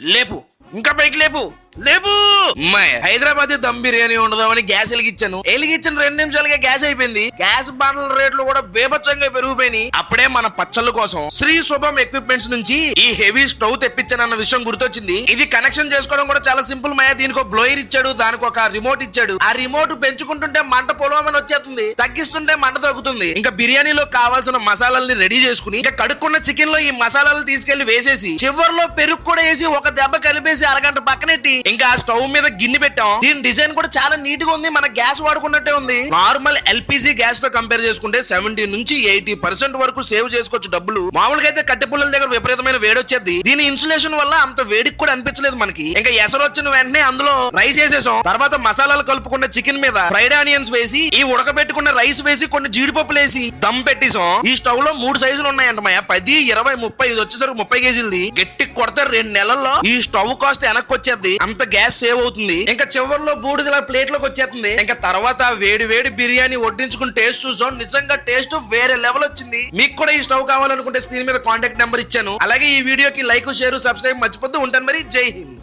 లేపు, ఇంకా పైకి లేపు, లేపు. హైదరాబాద్ దమ్ బిర్యానీ ఉండదామని గ్యాస్ వెలిగించాను. 2 నిమిషాలుగా గ్యాస్ అయిపోయింది. గ్యాస్ బాండ్ల రేట్లు కూడా బేభత్సంగా పెరిగిపోయినాయి. అప్పుడే మన పచ్చళ్ళ కోసం శ్రీ శుభం ఎక్విప్మెంట్స్ నుంచి ఈ హెవీ స్టవ్ తెప్పించానన్న విషయం గుర్తొచ్చింది. ఇది కనెక్షన్ చేసుకోవడం కూడా చాలా సింపుల్ మాయా. దీనికి ఒక బ్లోయర్ ఇచ్చాడు, దానికి ఒక రిమోట్ ఇచ్చాడు. ఆ రిమోట్ పెంచుకుంటుంటే మంట పొలవమని వచ్చేస్తుంది, తగ్గిస్తుంటే మంట తగ్గుతుంది. ఇంకా బిర్యానీలో కావాల్సిన మసాలాలని రెడీ చేసుకుని ఇంకా కడుక్కున్న చికెన్ లో ఈ మసాలాలు తీసుకెళ్లి వేసేసి చివర్లో పెరుగు కూడా వేసి ఒక దెబ్బ కలిపేసి అరగంట పక్కనెట్టి ఇంకా స్టవ్ మీద గిన్నె పెట్టాం. దీని డిజైన్ కూడా చాలా నీట్ గా ఉంది, మన గ్యాస్ వాడుకున్నట్టే ఉంది. నార్మల్ ఎల్పిజి గ్యాస్ తో కంపేర్ చేసుకుంటే 70 నుంచి 80% వరకు సేవ్ చేసుకోవచ్చు డబ్బులు. మామూలుగా అయితే కట్టె పుల్లల దగ్గర విపరీతమైన వేడి వచ్చేది. దీని ఇన్సులేషన్ వల్ల అంత వేడికి కూడా అనిపించలేదు మనకి. ఇంకా ఎసరు వచ్చిన వెంటనే అందులో రైస్ వేసేసాం. తర్వాత మసాలాలు కలుపుకున్న చికెన్ మీద ఫ్రైడ్ ఆనియన్స్ వేసి ఈ ఉడకబెట్టుకున్న రైస్ వేసి కొన్ని జీడిపప్పులు వేసి దమ్ పెట్టేసాం. ఈ స్టవ్ లో 3 సైజులు ఉన్నాయంట మాయా, 10, 20, 30. ఇది వచ్చేసరికి 30 కేజీలది. గట్టి కొడితే 2 నెలల్లో ఈ స్టవ్ కాస్ట్ వెనక్కి వచ్చేది. అంత గ్యాస్ సేవ్ అవుతుంది. ఇంకా చివర్లో బూడిదలా ప్లేట్ లోకి వచ్చేస్తుంది. ఇంకా తర్వాత వేడి వేడి బిర్యానీ వడ్డించుకుని టేస్ట్ చూసాం. నిజంగా టేస్ట్ వేరే లెవెల్ వచ్చింది. మీకు కూడా ఈ స్టవ్ కావాలనుకుంటే స్క్రీన్ మీద కాంటాక్ట్ నెంబర్ ఇచ్చాను. అలాగే ఈ వీడియోకి లైక్, షేర్, సబ్స్క్రైబ్ మర్చిపోతూ ఉంటాను. మరి జై హింద్.